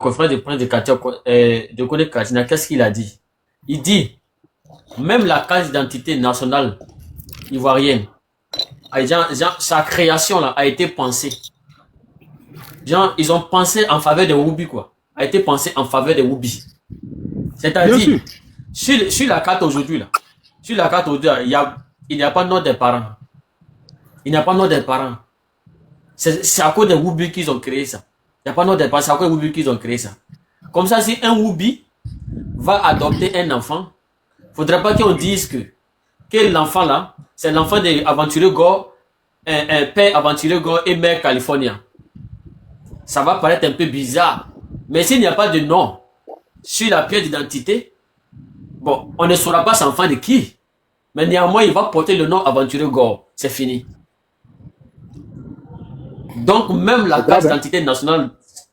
conférence de presse de Kone Katina, qu'est-ce qu'il a dit? Il dit, même la carte d'identité nationale ivoirienne, sa création là, a été pensée. Genre, ils ont pensé en faveur des Woubi, quoi. A été pensé en faveur des Woubi. C'est-à-dire, sur la carte aujourd'hui, là, il n'y a pas nom des parents. Il n'y a pas nom des parents. C'est à cause des Woubi qu'ils ont créé ça. Il n'y a pas nom des parents, c'est à cause des Woubi qu'ils ont créé ça. Comme ça, si un Woubi va adopter un enfant, il ne faudrait pas qu'on dise que l'enfant là, c'est l'enfant des aventuriers Gore, un père aventurier Gore et mère californien. Ça va paraître un peu bizarre. Mais s'il n'y a pas de nom sur la pièce d'identité, bon, on ne saura pas c'est enfant de qui. Mais néanmoins, il va porter le nom aventurier Gore. C'est fini. Donc, même la carte d'identité nationale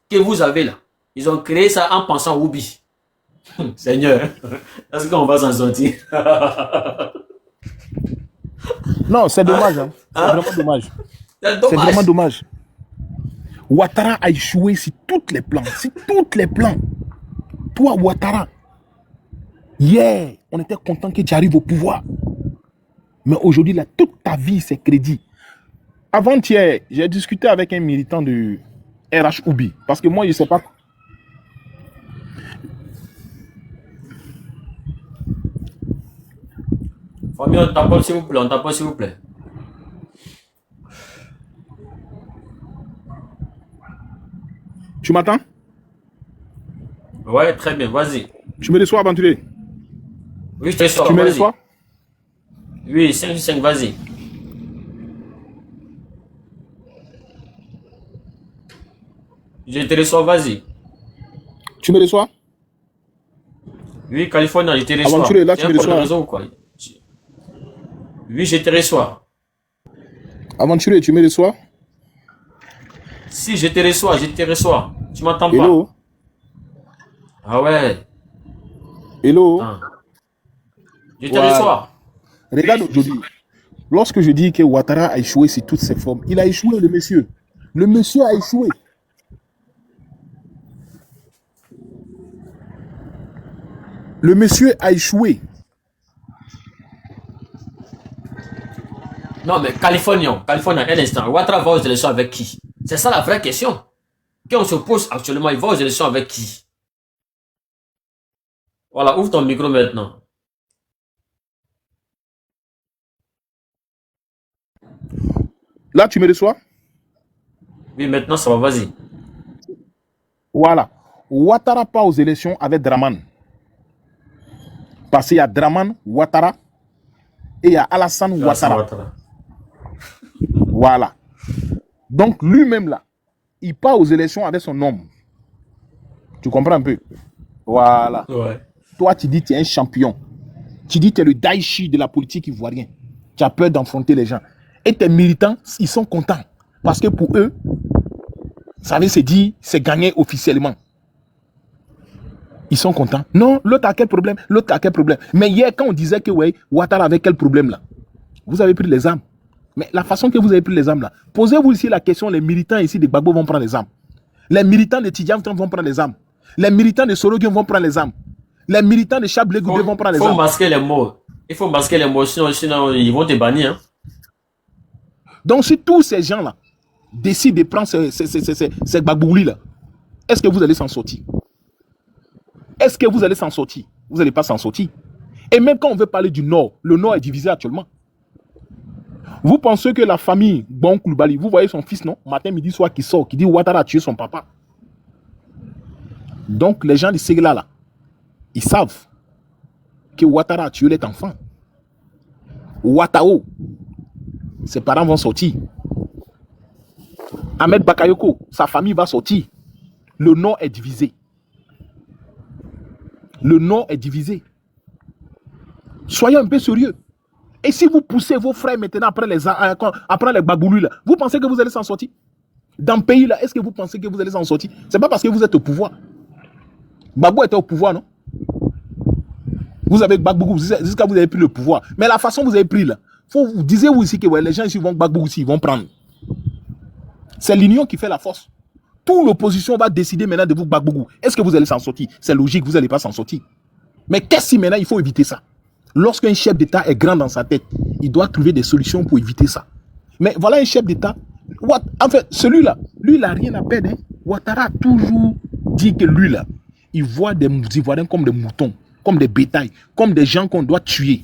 que vous avez là, ils ont créé ça en pensant au Woubi. Seigneur, est-ce qu'on va s'en sortir? Non, c'est dommage. Hein. C'est vraiment dommage. C'est vraiment dommage. Ouattara a échoué sur tous les plans. Sur tous les plans. Toi, Ouattara, hier, on était content que tu arrives au pouvoir. Mais aujourd'hui, là, toute ta vie, c'est crédit. Avant-hier, j'ai discuté avec un militant de RH Oubi. Parce que moi, je ne sais pas. Famille, on t'appelle s'il vous plaît, on t'appelle s'il vous plaît. Tu m'attends? Ouais, très bien, vas-y. Tu me reçois, aventurier? Oui, je te reçois. Tu me reçois? Oui, 5, vas-y. Je te reçois, vas-y. Tu me reçois? Oui, Californie, je te reçois. Aventurier, là, tu me reçois. Raison, quoi. Oui, je te reçois. Aventurier, tu me reçois? Si, je te reçois. Tu m'entends pas? Hello? Ah ouais. Hello? Ah. Je te reçois. Regarde aujourd'hui. Lorsque je dis que Ouattara a échoué sur toutes ses formes, il a échoué, le monsieur. Le monsieur a échoué. Le monsieur a échoué. Non, mais Californien, un instant. Ouattara va aux élections avec qui? C'est ça la vraie question. Qu'on se pose actuellement, il va aux élections avec qui? Voilà, ouvre ton micro maintenant. Là, tu me reçois? Oui, maintenant, ça va, vas-y. Voilà. Ouattara part aux élections avec Draman. Parce qu'il y a Draman Ouattara et il y a Alassane Ouattara. Voilà. Donc, lui-même, là, il part aux élections avec son homme. Tu comprends un peu? Voilà. Ouais. Toi, tu dis que tu es un champion. Tu dis que tu es le Daichi de la politique ivoirienne. Tu as peur d'enfronter les gens. Et tes militants, ils sont contents. Parce que pour eux, ça veut se dire, c'est gagné officiellement. Ils sont contents. Non, l'autre a quel problème? L'autre a quel problème? Mais hier, quand on disait que, ouais, Ouattara avait quel problème là? Vous avez pris les armes. Mais la façon que vous avez pris les armes là, posez-vous ici la question, les militants ici de Gbagbo vont prendre les armes. Les militants de Tidjane vont prendre les armes. Les militants de Soroguin vont prendre les armes. Les militants de Chablé Goudé vont prendre les armes. Il faut masquer les mots. Il faut masquer les mots, sinon ils vont te bannir. Hein. Donc si tous ces gens-là décident de prendre ces Gbagbouli-là, est-ce que vous allez s'en sortir? Est-ce que vous allez s'en sortir? Vous n'allez pas s'en sortir. Et même quand on veut parler du Nord, le Nord est divisé actuellement. Vous pensez que la famille Bon Koulibaly, vous voyez son fils, non? Matin, midi, soir, qui sort, qui dit Ouattara a tué son papa. Donc les gens de Ségla, là, ils savent que Ouattara a tué les enfants. Ouattao, ses parents vont sortir. Ahmed Bakayoko, sa famille va sortir. Le Nord est divisé. Le Nord est divisé. Soyez un peu sérieux. Et si vous poussez vos frères maintenant après les Bagboulous, là, vous pensez que vous allez s'en sortir? Dans le pays, là, est-ce que vous pensez que vous allez s'en sortir? C'est pas parce que vous êtes au pouvoir. Gbagbo était au pouvoir, non? Vous avez Gbagbo, jusqu'à vous avez pris le pouvoir. Mais la façon que vous avez pris, là, vous disiez-vous ici que ouais, les gens ici vont Gbagbo aussi, ils vont prendre. C'est l'union qui fait la force. Toute l'opposition va décider maintenant de vous Gbagbougou. Est-ce que vous allez s'en sortir? C'est logique, vous n'allez pas s'en sortir. Mais qu'est-ce que maintenant, il faut éviter ça? Lorsqu'un chef d'État est grand dans sa tête, il doit trouver des solutions pour éviter ça. Mais voilà un chef d'État. En fait, celui-là, lui, il n'a rien à perdre. Hein. Ouattara a toujours dit que lui, là, il voit des Ivoiriens comme des moutons, comme des bétails, comme des gens qu'on doit tuer.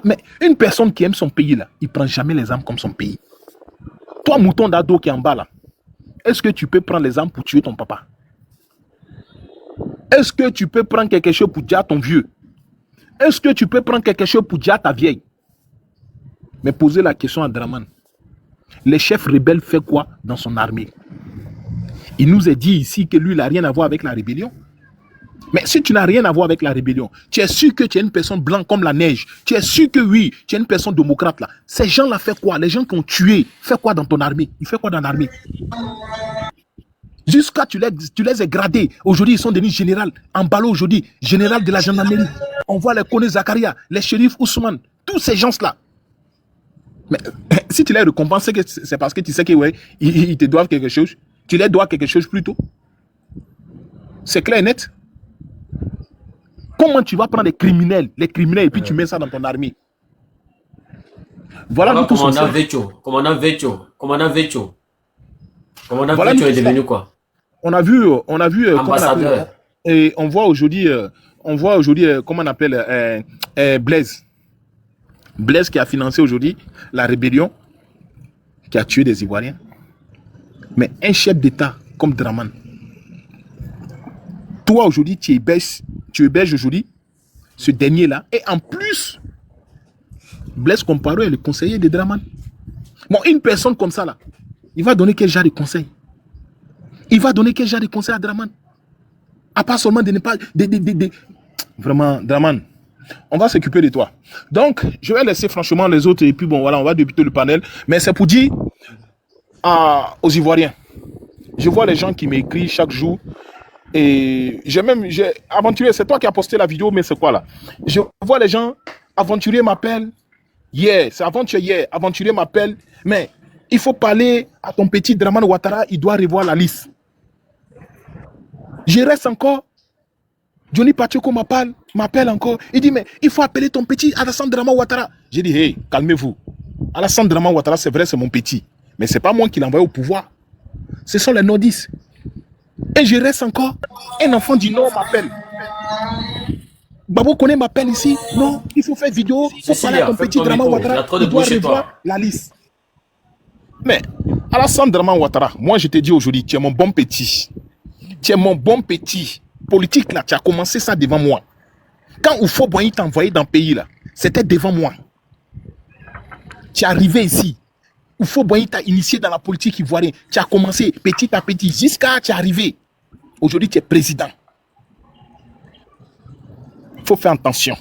Mais une personne qui aime son pays, là, il ne prend jamais les armes comme son pays. Toi, mouton d'ado qui est en bas, là, est-ce que tu peux prendre les armes pour tuer ton papa? Est-ce que tu peux prendre quelque chose pour dire à ton vieux? Est-ce que tu peux prendre quelque chose pour dire à ta vieille? Mais posez la question à Draman. Les chefs rebelles font quoi dans son armée? Il nous est dit ici que lui, il n'a rien à voir avec la rébellion. Mais si tu n'as rien à voir avec la rébellion, tu es sûr que tu es une personne blanche comme la neige. Tu es sûr que oui, tu es une personne démocrate là. Ces gens-là font quoi? Les gens qui ont tué, font quoi dans ton armée? Ils font quoi dans l'armée? Jusqu'à tu les as gradés. Aujourd'hui, ils sont devenus général. Ambalo aujourd'hui, général de la gendarmerie. On voit les Kone Zakaria, les shérifs Ousmane, tous ces gens-là. Mais si tu les récompenses, c'est parce que tu sais que ouais, ils te doivent quelque chose. Tu les dois quelque chose plus tôt. C'est clair et net. Comment tu vas prendre les criminels, et puis tu mets ça dans ton armée? Voilà, nous tous commandant Vecho. Commandant Vecho est devenu quoi? On a vu ambassadeur. Et on voit aujourd'hui, comment on appelle Blaise. Blaise qui a financé aujourd'hui la rébellion, qui a tué des Ivoiriens. Mais un chef d'État comme Draman, toi aujourd'hui, tu héberges aujourd'hui ce dernier-là. Et en plus, Blaise Compaoré est le conseiller de Draman. Bon, une personne comme ça, là, il va donner quel genre de conseil? Il va donner quel genre de conseil à Draman? À part seulement de ne pas... Vraiment, Draman, on va s'occuper de toi. Donc, je vais laisser franchement les autres et puis bon, voilà, on va débuter le panel. Mais c'est pour dire aux Ivoiriens, je vois les gens qui m'écrivent chaque jour et j'ai aventurier, c'est toi qui as posté la vidéo, mais c'est quoi là? Je vois les gens, aventurier m'appelle, c'est aventurier, aventurier m'appelle, mais il faut parler à ton petit Draman Ouattara, il doit revoir la liste. Je reste encore. Johnny Pacheco m'appelle encore. Il dit, mais il faut appeler ton petit Alassane Draman Ouattara. J'ai dit, hey, calmez-vous. Alassane Draman Ouattara, c'est vrai, c'est mon petit. Mais ce n'est pas moi qui l'ai envoyé au pouvoir. Ce sont les nordistes. Et je reste encore. Un enfant du Nord m'appelle. Babo Koné m'appelle ici. Non, il faut faire vidéo. Il faut parler à ton petit Draman Ouattara. Il doit revoir la liste. Mais Alassane Draman Ouattara, moi je te dis aujourd'hui, tu es mon bon petit. Tu es mon bon petit. Politique là, tu as commencé ça devant moi. Quand Oufo Boigny t'a envoyé dans le pays là, c'était devant moi. Tu es arrivé ici. Oufo Boigny t'a initié dans la politique ivoirienne. Tu as commencé petit à petit jusqu'à tu es arrivé. Aujourd'hui, tu es président. Il faut faire attention.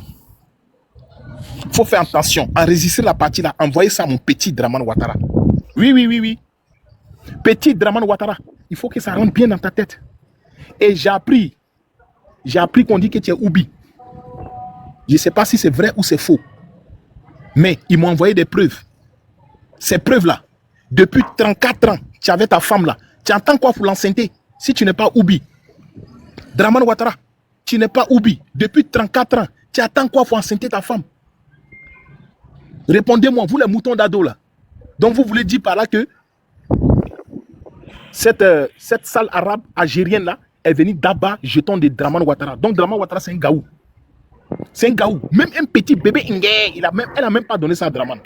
Il faut faire attention. Enregistrer la partie là, envoyer ça à mon petit Draman Ouattara. Oui. Petit Draman Ouattara. Il faut que ça rentre bien dans ta tête. Et j'ai appris qu'on dit que tu es Oubi. Je ne sais pas si c'est vrai ou c'est faux. Mais ils m'ont envoyé des preuves. Ces preuves-là, depuis 34 ans, tu avais ta femme là. Tu entends quoi pour l'enceinte si tu n'es pas Oubi? Draman Ouattara, tu n'es pas Oubi. Depuis 34 ans, tu attends quoi pour enceinte ta femme? Répondez-moi, vous les moutons d'ado là. Donc vous voulez dire par là que cette salle arabe algérienne là est venue d'Abba, jeton de Draman Ouattara. Donc Draman Ouattara c'est un gaou. C'est un gaou. Même un petit bébé Ingé, elle n'a même pas donné ça à Draman.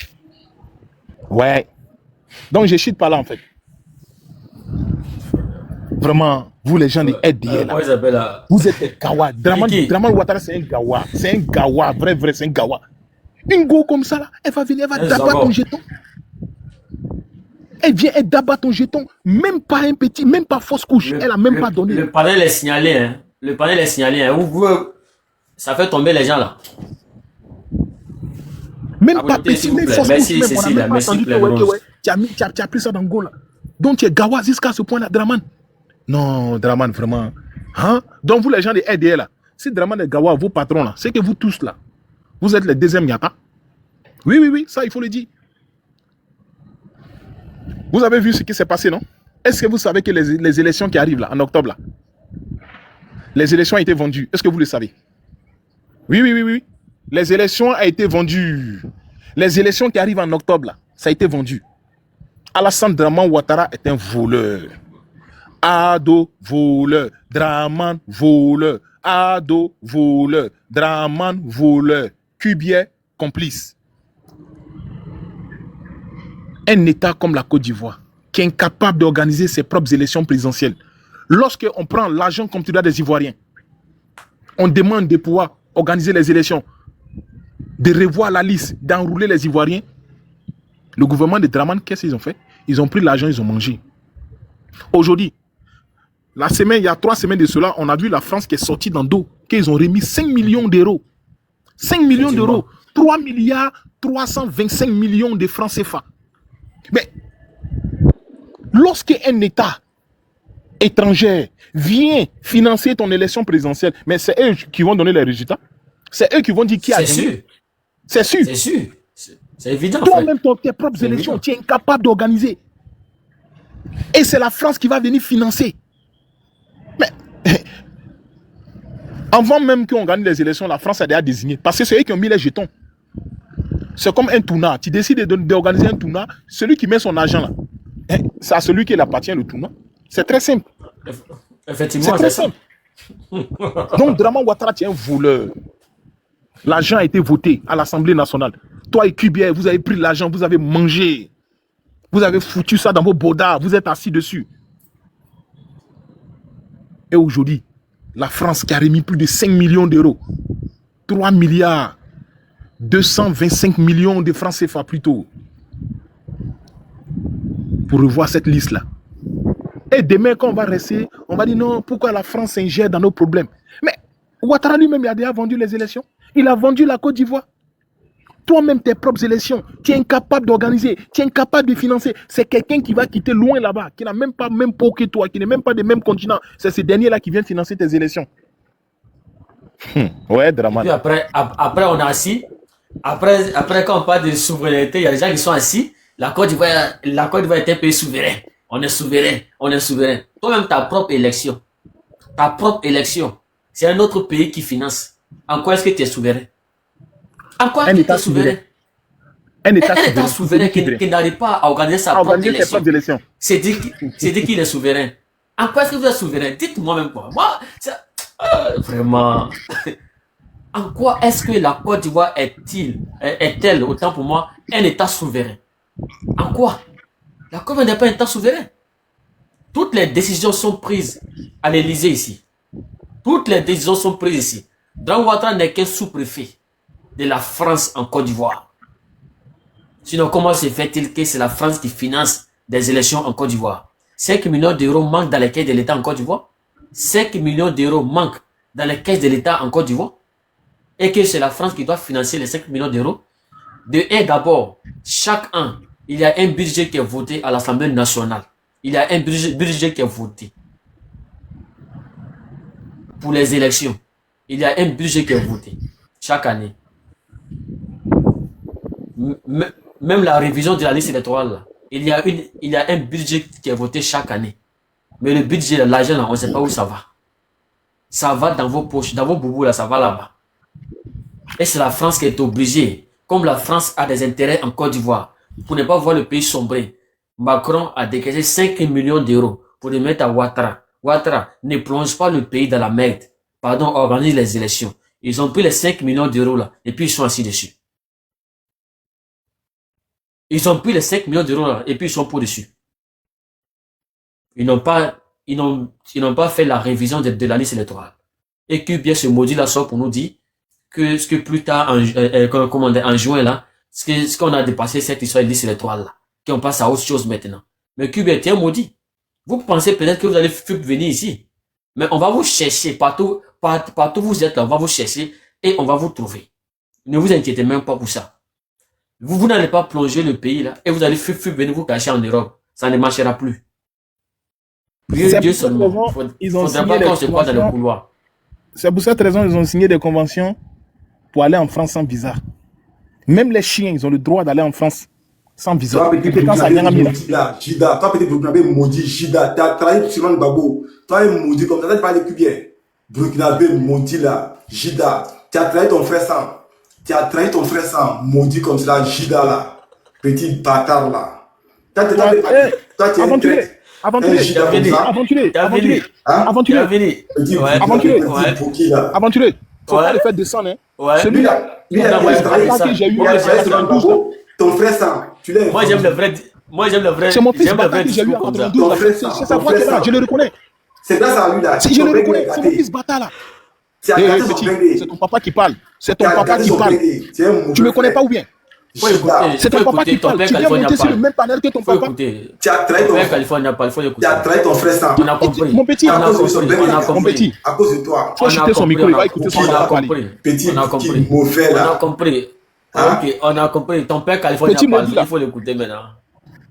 Ouais. Donc je chute pas là en fait. Vraiment, vous les gens de RDL là, vous êtes des gawa. Draman Ouattara c'est un gawa. C'est un gawa, vrai, c'est un gawa. Une go comme ça là, elle va venir, elle va d'abattre ton jeton. Elle vient, elle d'abattre ton jeton. Même pas un petit, même pas fausse couche. Elle a même pas donné. Le panel est signalé, hein. Le panel est signalé, hein. Ça fait tomber les gens là. Même pas petit, même fausse couche. On a même pas entendu que tu as pris ça dans le go là. Donc tu es gawa jusqu'à ce point là, Draman. Non, Draman, vraiment. Hein? Donc vous les gens de RDL là, si Draman est gawa, vos patrons là, c'est que vous tous là, vous êtes les deuxièmes Yata. Oui, ça il faut le dire. Vous avez vu ce qui s'est passé, non? Est-ce que vous savez que les élections qui arrivent là, en octobre, là, les élections ont été vendues? Est-ce que vous le savez? Oui, oui, oui, oui. Les élections ont été vendues. Les élections qui arrivent en octobre, là, ça a été vendu. Alassane Draman Ouattara est un voleur. Ado, voleur. Draman, voleur. Ado, voleur. Draman, voleur. Kubier, complice. Un État comme la Côte d'Ivoire, qui est incapable d'organiser ses propres élections présidentielles. Lorsqu'on prend l'argent comme tu dois des Ivoiriens, on demande de pouvoir organiser les élections, de revoir la liste, d'enrouler les Ivoiriens. Le gouvernement de Draman, qu'est-ce qu'ils ont fait? Ils ont pris l'argent, ils ont mangé. Aujourd'hui, il y a 3 semaines de cela, on a vu la France qui est sortie dans dos, qu'ils ont remis 5 millions d'euros. 5 millions d'euros. 3 milliards 325 millions de francs CFA. Mais, lorsqu'un État étranger vient financer ton élection présidentielle, mais c'est eux qui vont donner les résultats. C'est eux qui vont dire qui a gagné. C'est sûr. C'est sûr. C'est évident. Toi-même, tes propres élections, tu es incapable d'organiser. Et c'est la France qui va venir financer. Mais, avant même qu'on gagne les élections, la France a déjà désigné. Parce que c'est eux qui ont mis les jetons. C'est comme un tournoi. Tu décides d'organiser un tournoi. Celui qui met son argent là, c'est à celui qui appartient le tournoi. C'est très simple. Effectivement, c'est très simple. Donc, Draman Ouattara, tu es un voleur. L'argent a été voté à l'Assemblée nationale. Toi et Kubier, vous avez pris l'argent, vous avez mangé. Vous avez foutu ça dans vos bodards. Vous êtes assis dessus. Et aujourd'hui, la France qui a remis plus de 5 millions d'euros, 3 milliards 225 millions de francs CFA plutôt, pour revoir cette liste-là. Et demain, quand on va rester, on va dire non, pourquoi la France s'ingère dans nos problèmes? Mais Ouattara lui-même, il a déjà vendu les élections. Il a vendu la Côte d'Ivoire. Toi-même, tes propres élections, tu es incapable d'organiser, tu es incapable de financer. C'est quelqu'un qui va quitter loin là-bas, qui n'a même pas même peau que toi, qui n'est même pas des mêmes continents. C'est ce dernier-là qui vient financer tes élections. Ouais, dramatique. Et puis après, on a assis. Après, quand on parle de souveraineté, il y a des gens qui sont assis. La Côte d'Ivoire est un pays souverain. On est souverain. On est souverain. Toi-même, ta propre élection. C'est un autre pays qui finance. En quoi est-ce que tu es souverain? En quoi est-ce que tu es souverain? Un État souverain qui n'arrive pas à organiser sa propre élection. C'est dit qu'il est souverain. En quoi est-ce que vous êtes souverain? Dites-moi même quoi. Moi, vraiment. En quoi est-ce que la Côte d'Ivoire est-elle, autant pour moi, un État souverain? En quoi? La Côte d'Ivoire n'est pas un État souverain. Toutes les décisions sont prises à l'Élysée ici. Toutes les décisions sont prises ici. Draman Ouattara n'est qu'un sous-préfet de la France en Côte d'Ivoire. Sinon, comment se fait-il que c'est la France qui finance des élections en Côte d'Ivoire? 5 millions d'euros manquent dans les caisses de l'État en Côte d'Ivoire. 5 millions d'euros manquent dans les caisses de l'État en Côte d'Ivoire. Et que c'est la France qui doit financer les 5 millions d'euros. D'abord, chaque an, il y a un budget qui est voté à l'Assemblée nationale. Il y a un budget qui est voté pour les élections. Il y a un budget qui est voté chaque année. Même la révision de la liste électorale, il y a un budget qui est voté chaque année. Mais le budget, l'argent, on ne sait pas où ça va. Ça va dans vos poches, dans vos boubous, là, ça va là-bas. Et c'est la France qui est obligée, comme la France a des intérêts en Côte d'Ivoire, pour ne pas voir le pays sombrer. Macron a décaissé 5 millions d'euros pour les mettre à Ouattara. Ouattara ne plonge pas le pays dans la merde. Pardon, organise les élections. Ils ont pris les 5 millions d'euros là, et puis ils sont assis dessus. Ils ont pris les 5 millions d'euros là, et puis ils sont pour dessus. Ils n'ont pas fait la révision de la liste électorale. Et que bien ce maudit là sort pour nous dire que ce que plus tard, en juin là, ce qu'on a dépassé cette histoire de liste électorale là, qu'on passe à autre chose maintenant. Mais Cuba est un maudit. Vous pensez peut-être que vous allez venir ici. Mais on va vous chercher partout où vous êtes là, on va vous chercher et on va vous trouver. Ne vous inquiétez même pas pour ça. Vous n'allez pas plonger le pays là et vous allez venir vous cacher en Europe. Ça ne marchera plus. Dieu seulement. Ils ont signé des conventions dans le couloir. C'est pour cette raison qu'ils ont signé des conventions pour aller en France sans visa. Même les chiens, ils ont le droit d'aller en France sans visa. Toi, petit Burkinabé maudit là, Jida. Toi, petit Burkinabé maudit, Jida. Tu as travaillé sur Suleiman Gbagbo. Toi, il maudit comme ça, tu parles plus bien. Burkinabé maudit là, Jida. Tu as trahi ton frère sang. Tu as trahi ton frère sang, maudit comme ça, Jida là. Petit bâtard là. Toi, tu es aventuré. Aventuré. Faut pas le faire descendre. Hein. Celui-là, que j'ai eu en 92 là. Ton frère sang, tu l'as. Moi, j'aime le vrai. C'est mon fils bâtard que j'ai eu en 92. C'est sa voix qui est là, je le reconnais. C'est grâce à lui là. Si je le reconnais, c'est mon fils bâtard là. C'est ton papa qui parle. C'est ton papa qui parle. Tu me connais pas ou bien? C'est ton papa qui parle. Tu viens monter sur le même panel que ton papa. Tu as trahi ton frère. Tu as trahi ton frère sang. On a compris. Mon petit, mon petit. À cause de toi. Faut jeter son micro, il va écouter son papa parler. Petit, mauvais là. On a compris. Ok, on a compris. Ton père California parle, il faut l'écouter maintenant.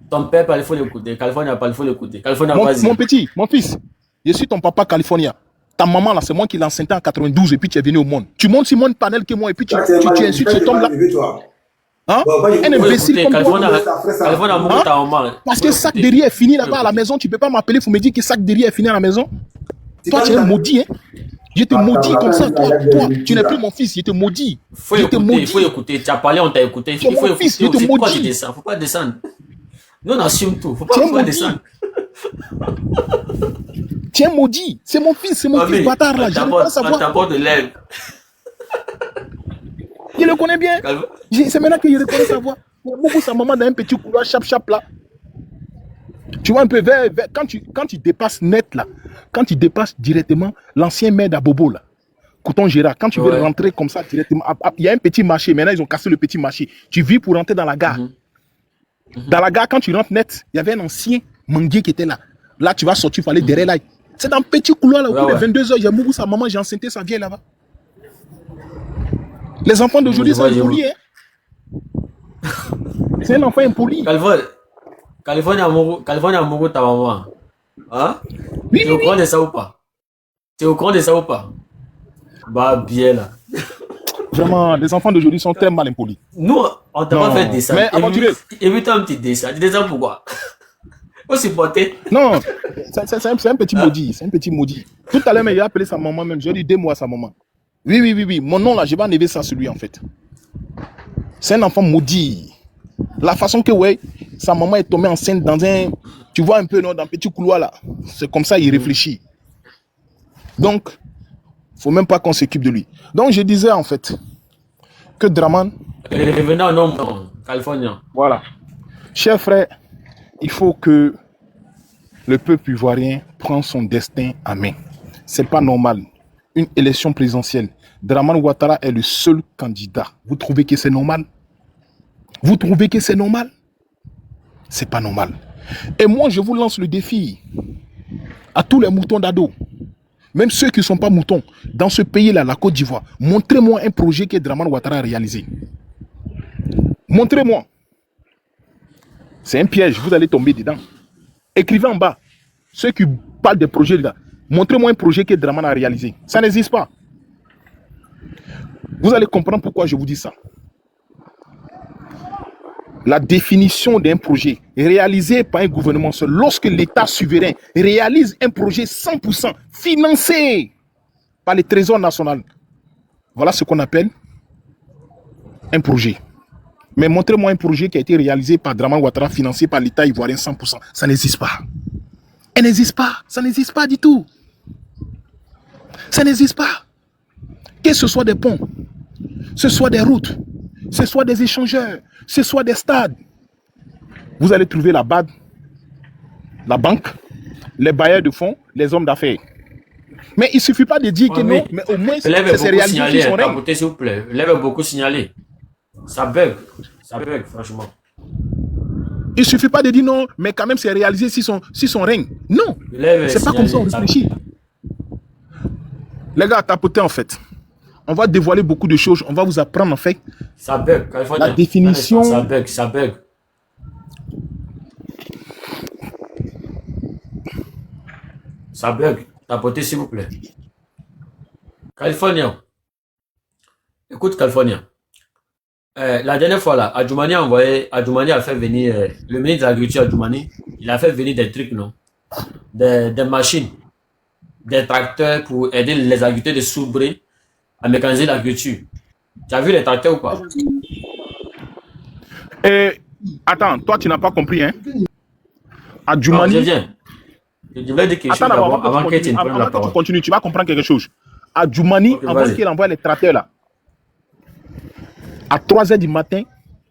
Ton père parle, il faut l'écouter. California parle, il faut l'écouter. California, vas-y. Mon petit, mon fils, je suis ton papa California. Ta maman là, c'est moi qui l'ai enceinte en 92 et puis tu es venu au monde. Tu montes sur mon panel que moi et puis tu insultes cet homme là. Hein? Un imbécile comme toi. Parce que sac de riz est fini là-bas à la maison, tu peux pas m'appeler, il faut me dire que sac de riz est fini à la maison. Toi, tu es maudit, hein? Je te maudis comme ça, toi, tu n'es plus mon fils, je te maudis. Il faut écouter, tu as parlé, on t'a écouté. Il faut écouter. Je te maudis. Il faut pas descendre. Nous, on assume tout. Faut pas descendre. Tu es maudit. C'est mon fils bâtard là. Je ne veux pas savoir. T'apportes de l'aide. Je le connais bien. C'est maintenant que je reconnais sa voix. Beaucoup sa maman dans un petit couloir chap là. Tu vois un peu vers quand tu dépasses net là, quand tu dépasses directement l'ancien maire d'Abobo là, Couton Gérard, quand tu veux rentrer comme ça directement, il y a un petit marché, maintenant ils ont cassé le petit marché. Tu vis pour rentrer dans la gare. Dans la gare, quand tu rentres net, il y avait un ancien manguier qui était là. Là, tu vas sortir, il fallait derrière là. C'est dans un petit couloir là, au bout de 22h, j'ai mouru sa maman, j'ai enceinté sa vieille là-bas. Les enfants d'aujourd'hui sont impolis, hein. C'est un enfant impoli. California Mogo ta maman. Hein? Oui, tu es au courant de ça ou pas? Tu es au courant de ça ou pas? Bah, bien là. Vraiment, les enfants d'aujourd'hui sont très mal impolis. Nous, on t'a pas fait dessin. Mais aventuré. Évite-toi un petit dessin. Tu descends pourquoi? Faut supporter. Non, c'est un petit maudit. C'est un petit maudit. Tout à l'heure, il a appelé sa maman même. J'ai dit 2 mois à sa maman. Oui. Mon nom là, je vais enlever ça sur lui en fait. C'est un enfant maudit. La façon que, sa maman est tombée enceinte dans un... Tu vois un peu, non, dans un petit couloir là. C'est comme ça, il réfléchit. Donc, faut même pas qu'on s'occupe de lui. Donc, je disais en fait que Draman... Revenons au nom californien. Voilà. Chers frères, il faut que le peuple ivoirien prenne son destin en main. C'est pas normal. Une élection présidentielle. Draman Ouattara est le seul candidat. Vous trouvez que c'est normal? Vous trouvez que c'est normal? C'est pas normal. Et moi, je vous lance le défi à tous les moutons d'ado, même ceux qui ne sont pas moutons, dans ce pays-là, la Côte d'Ivoire. Montrez-moi un projet que Draman Ouattara a réalisé. Montrez-moi. C'est un piège, vous allez tomber dedans. Écrivez en bas, ceux qui parlent des projets là. Montrez-moi un projet que Draman a réalisé. Ça n'existe pas. Vous allez comprendre pourquoi je vous dis ça. La définition d'un projet réalisé par un gouvernement seul, lorsque l'État souverain réalise un projet 100% financé par le Trésor national, voilà ce qu'on appelle un projet. Mais montrez-moi un projet qui a été réalisé par Draman Ouattara, financé par l'État ivoirien 100%. Ça n'existe pas. Elle n'existe pas. Ça n'existe pas du tout. Ça n'existe pas. Que ce soit des ponts, ce soit des routes, ce soit des échangeurs, ce soit des stades. Vous allez trouver la BAD, la banque, les bailleurs de fonds, les hommes d'affaires. Mais il ne suffit pas de dire que non, mais au moins c'est réalisé sur son règne. S'il vous plaît, lève beaucoup signalé. Ça bug, franchement. Il ne suffit pas de dire non, mais quand même c'est réalisé si son règne. Non, c'est pas comme ça on réfléchit. Les gars, tapotez en fait. On va dévoiler beaucoup de choses. On va vous apprendre en fait. Ça bug. La définition. Ça bug. Ça bug. Tapotez s'il vous plaît. Californien. Écoute Californien. La dernière fois, là, Adjoumani a fait venir, le ministre de l'Agriculture, Adjoumani, il a fait venir des trucs, non? Des machines, des tracteurs pour aider les agriculteurs de Soubré à mécaniser l'agriculture. Tu as vu les tracteurs ou pas? Attends, toi, tu n'as pas compris, hein? Non, Adjoumani. je viens. Je voulais dire quelque chose Attends, avant que tu ne prennes la avant que tu parole. continues, tu vas comprendre quelque chose. Adjoumani, Ok, avant vas-y. qu'il envoie les tracteurs là, à 3h du matin,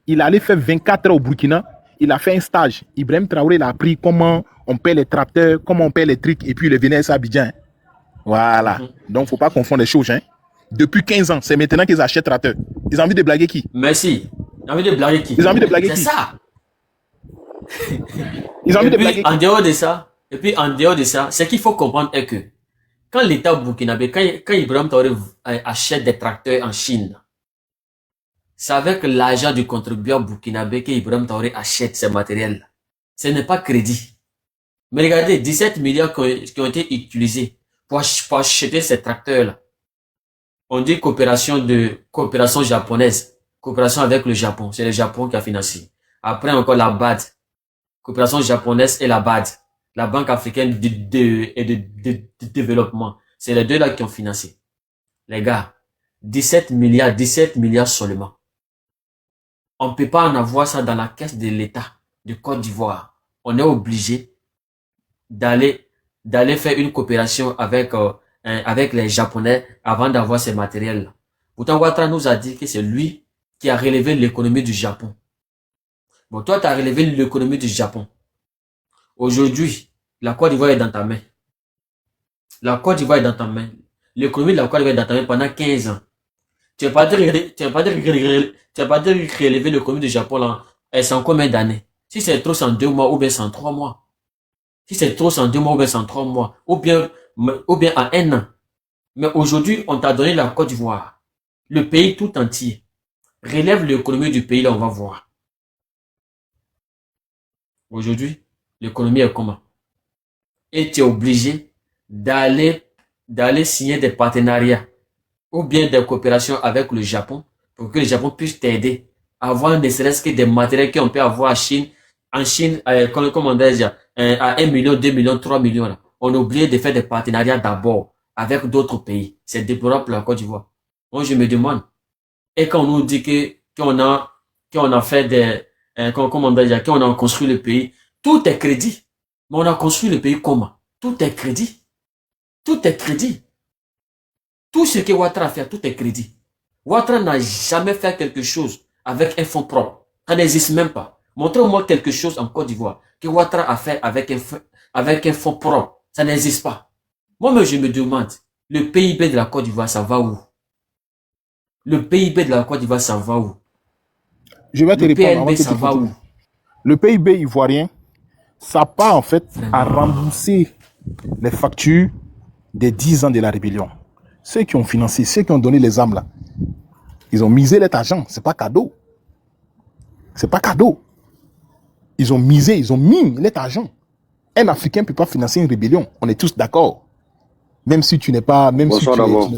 il allait faire 24 heures au Burkina. Il a fait un stage. Ibrahim Traoré, il a appris comment on paie les tracteurs, comment on paie les trucs, et puis il est venu à Abidjan. Voilà. Donc, il ne faut pas confondre les choses. Hein. Depuis 15 ans, c'est maintenant qu'ils achètent tracteurs. Ils ont envie de blaguer qui? Merci. Ils ont envie de blaguer qui? Ils ont envie de blaguer C'est qui? ça. Ils ont envie Et de puis, blaguer qui? en dehors de ça, ce qu'il faut comprendre est que quand l'État burkinabé, quand Ibrahim Traoré achète des tracteurs en Chine, c'est avec l'argent du contribuable burkinabé que Ibrahim Traoré achète ces matériels. Ce n'est pas crédit. Mais regardez, 17 milliards qui ont été utilisés pour acheter ces tracteurs-là. On dit coopération japonaise, coopération avec le Japon. C'est le Japon qui a financé. Après encore la BAD, coopération japonaise et la BAD, la Banque africaine de développement. C'est les deux là qui ont financé. Les gars, 17 milliards seulement. On ne peut pas en avoir ça dans la caisse de l'État de Côte d'Ivoire. On est obligé d'aller faire une coopération avec les Japonais avant d'avoir ces matériels-là. Pourtant, Ouattara nous a dit que c'est lui qui a relevé l'économie du Japon. Bon, toi, tu as relevé l'économie du Japon. Aujourd'hui, la Côte d'Ivoire est dans ta main. La Côte d'Ivoire est dans ta main. L'économie de la Côte d'Ivoire est dans ta main pendant 15 ans. Tu vas pas dire relever l'économie du Japon là, c'est en combien d'années? Si c'est trop, c'est en 2 mois ou bien c'est en 3 mois. Si c'est trop, c'est en 2 mois ou bien c'est en 3 mois. Ou bien en 1 an. Mais aujourd'hui, on t'a donné la Côte d'Ivoire. Le pays tout entier. Relève l'économie du pays là, on va voir. Aujourd'hui, l'économie est comment? Et tu es obligé d'aller signer des partenariats ou bien des coopérations avec le Japon pour que le Japon puisse t'aider à avoir ne serait-ce que des matériels qu'on peut avoir en Chine, comment on dit, à 1 million, 2 millions, 3 millions. Là. On a oublié de faire des partenariats d'abord avec d'autres pays. C'est déplorable pour la Côte d'Ivoire. Moi, je me demande. Et quand on nous dit qu'on a fait des, comment on dit, qu'on a construit le pays, tout est crédit. Mais on a construit le pays comment? Tout est crédit. Tout est crédit. Tout ce que Ouattara a fait, tout est crédit. Ouattara n'a jamais fait quelque chose avec un fonds propre. Ça n'existe même pas. Montrez-moi quelque chose en Côte d'Ivoire que Ouattara a fait avec un fonds propre. Ça n'existe pas. Moi-même, je me demande, le PIB de la Côte d'Ivoire, ça va où? Le PIB de la Côte d'Ivoire, ça va où? Je vais te répondre. PNB, ça va où? Le PIB ivoirien, ça part en fait à rembourser les factures des 10 ans de la rébellion. Ceux qui ont financé, ceux qui ont donné les armes là, ils ont misé leur argent. C'est pas cadeau. C'est pas cadeau. Ils ont misé, ils ont mis leur argent. Un Africain ne peut pas financer une rébellion. On est tous d'accord. Même si tu n'es pas... Même Bonsoir si d'abord.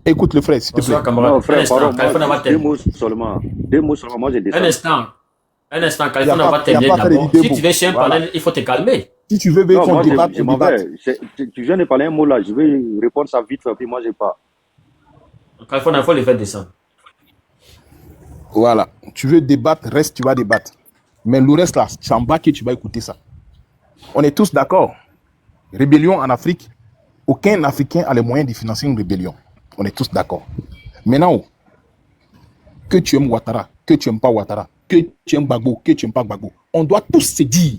Écoute le frère, s'il te plaît. Bonsoir, camarade. Non, frère, pardon, moi, deux mots seulement. 2 mots seulement, moi j'ai descendu. Un instant, Californie va y a terminer pas fait d'abord. des Si tu veux chez un panel, il faut te calmer. Si tu veux, Non, qu'on moi débatte, je on m'en débatte. vais. Tu viens de parler un mot là, je vais répondre ça vite fait, puis moi j'ai pas. Californie, il faut le faire descendre. Voilà. Tu veux débattre, reste, tu vas débattre. Mais le reste là, c'est en bas que tu vas écouter ça. On est tous d'accord. Rébellion en Afrique, aucun Africain a les moyens de financer une rébellion. On est tous d'accord. Maintenant, que tu aimes Ouattara, que tu n'aimes pas Ouattara, que tu aimes Gbagbo, que tu n'aimes pas Gbagbo, on doit tous se dire,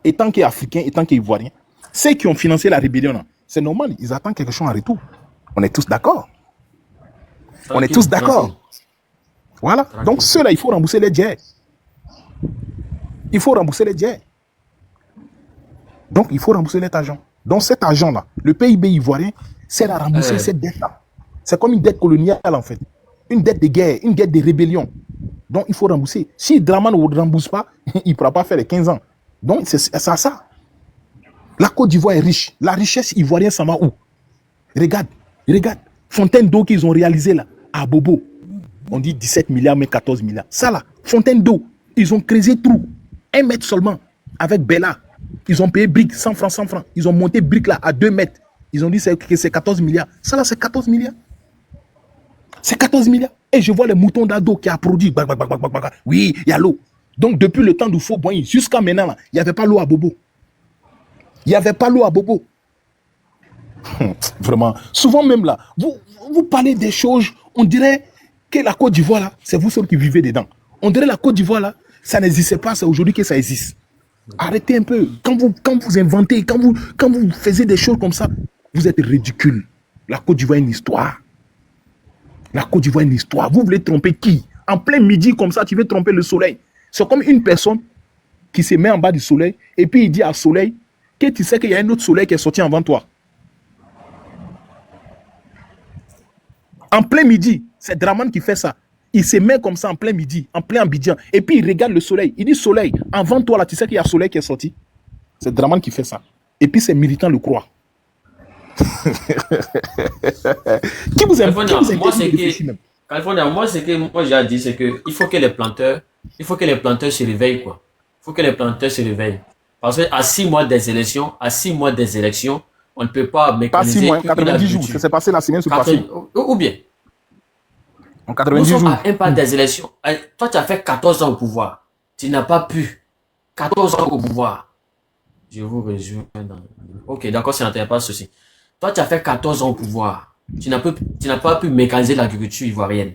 étant qu'Africains, étant qu'Ivoiriens, ceux qui ont financé la rébellion, c'est normal, ils attendent quelque chose en retour. On est tous d'accord. On est tous d'accord. Voilà. Donc ceux-là, il faut rembourser les djihad. Il faut rembourser les djihad. Donc il faut rembourser cet argent. Donc cet argent-là, le PIB ivoirien, c'est à rembourser cette dette-là. C'est comme une dette coloniale en fait. Une dette de guerre, une dette de rébellion. Donc il faut rembourser. Si Draman ne rembourse pas, il ne pourra pas faire les 15 ans. Donc c'est ça. La Côte d'Ivoire est riche. La richesse ivoirienne, ça va où? Regarde. Fontaine d'eau qu'ils ont réalisée là, à Bobo. on dit 17 milliards, mais 14 milliards. Ça là, fontaine d'eau, ils ont creusé trou, 1 mètre seulement, avec Bella. Ils ont payé briques, 100 francs, 100 francs. Ils ont monté briques là à 2 mètres. Ils ont dit que c'est 14 milliards. Ça là, c'est 14 milliards. C'est 14 milliards. Et je vois les moutons d'ado qui a produit. Oui, il y a l'eau. Donc, depuis le temps du faux bois, jusqu'à maintenant, là, il n'y avait pas l'eau à Bobo. Il n'y avait pas l'eau à Bobo. Vraiment. Souvent même là, vous parlez des choses, on dirait que la Côte d'Ivoire là, c'est vous seuls qui vivez dedans. On dirait la Côte d'Ivoire là, ça n'existait pas, c'est aujourd'hui que ça existe. Arrêtez un peu. Quand vous inventez, quand vous faites des choses comme ça, vous êtes ridicule. La Côte d'Ivoire est une histoire. La Côte d'Ivoire est une histoire. Vous voulez tromper qui? En plein midi comme ça, tu veux tromper le soleil. C'est comme une personne qui se met en bas du soleil et puis il dit à soleil que tu sais qu'il y a un autre soleil qui est sorti avant toi. En plein midi, c'est Draman qui fait ça. Il se met comme ça en plein midi, en plein Abidjan. Et puis il regarde le soleil. Il dit soleil, avant toi là, tu sais qu'il y a soleil qui est sorti. C'est Draman qui fait ça. Et puis ces militants le croient. Qui vous aime? Moi, c'est que moi j'ai dit, c'est que il faut que les planteurs se réveillent, quoi. Il faut que les planteurs se réveillent. Parce que à 6 mois des élections, on ne peut pas mécaniser. Pas 6 mois, 90 jours. Ça s'est passé la semaine passée. Ou bien. En 90 jours. Nous sommes à un pas des élections. Toi, tu as fait 14 ans au pouvoir. Tu n'as pas pu. 14 ans au pouvoir. Je vous résume. Ok, d'accord, ça n'intéresse pas ceci. Toi, tu as fait 14 ans au pouvoir. Tu n'as pas pu mécaniser l'agriculture ivoirienne.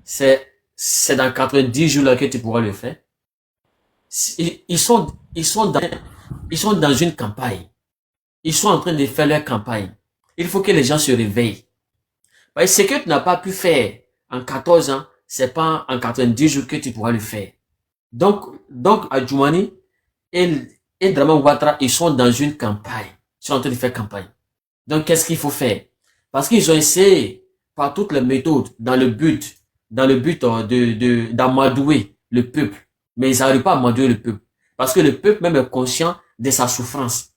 C'est dans 90 jours là que tu pourras le faire. Ils sont dans une campagne. Ils sont en train de faire leur campagne. Il faut que les gens se réveillent. Ce que tu n'as pas pu faire en 14 ans, c'est pas en 90 jours que tu pourras le faire. Donc Adjoumani et Draman Ouattara, ils sont dans une campagne. Ils sont en train de faire campagne. Donc, qu'est-ce qu'il faut faire? Parce qu'ils ont essayé par toutes les méthodes dans le but d'amadouer le peuple. Mais ils n'arrivent pas à amadouer le peuple. Parce que le peuple même est conscient de sa souffrance.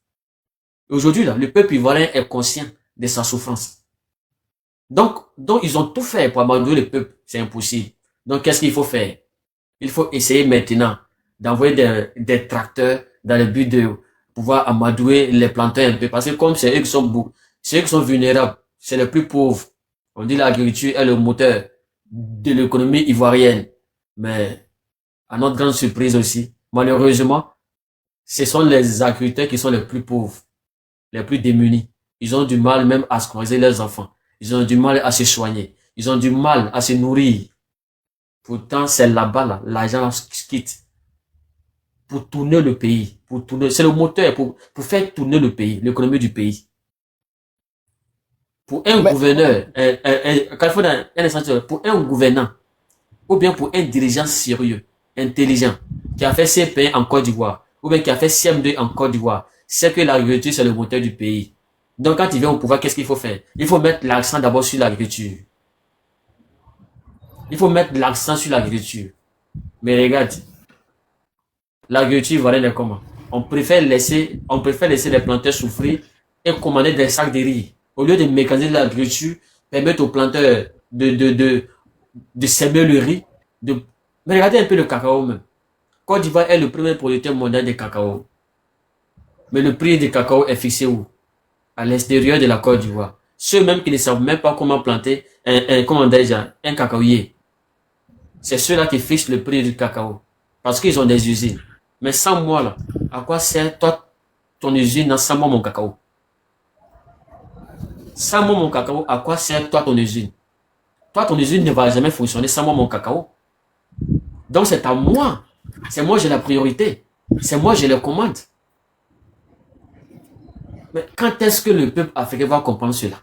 Aujourd'hui, là, le peuple ivoirien est conscient de sa souffrance. Donc, ils ont tout fait pour amadouer le peuple. C'est impossible. Donc, qu'est-ce qu'il faut faire? Il faut essayer maintenant d'envoyer des tracteurs dans le but de pouvoir amadouer les planteurs un peu. Parce que comme c'est eux qui sont vulnérables, c'est les plus pauvres. On dit l'agriculture est le moteur de l'économie ivoirienne. Mais, à notre grande surprise aussi, malheureusement, ce sont les agriculteurs qui sont les plus pauvres, les plus démunis. Ils ont du mal même à scolariser leurs enfants. Ils ont du mal à se soigner. Ils ont du mal à se nourrir. Pourtant, c'est là-bas, là, l'argent quitte. Pour tourner le pays. C'est le moteur pour faire tourner le pays, l'économie du pays. Pour un gouverneur, pour un gouvernant, ou bien pour un dirigeant sérieux, intelligent, qui a fait CP en Côte d'Ivoire, ou bien qui a fait CM2 en Côte d'Ivoire, c'est que l'agriculture, c'est le moteur du pays. Donc, quand il vient au pouvoir, qu'est-ce qu'il faut faire? Il faut mettre l'accent d'abord sur l'agriculture. Il faut mettre l'accent sur l'agriculture. Mais regarde, l'agriculture ivoirienne est comment? On préfère laisser les planteurs souffrir et commander des sacs de riz. Au lieu de mécaniser l'agriculture, permettre aux planteurs de s'aimer le riz. Mais regardez un peu le cacao même. Côte d'Ivoire est le premier producteur mondial de cacao. Mais le prix du cacao est fixé où? À l'extérieur de la Côte d'Ivoire. Ceux même qui ne savent même pas comment planter un cacaoyer. C'est ceux-là qui fixent le prix du cacao. Parce qu'ils ont des usines. Mais sans moi là, à quoi sert toi ton usine sans moi mon cacao? Sans moi mon cacao, à quoi sert toi ton usine? Toi ton usine ne va jamais fonctionner sans moi mon cacao. Donc c'est à moi. C'est moi j'ai la priorité. C'est moi j'ai les commandes. Mais quand est-ce que le peuple africain va comprendre cela?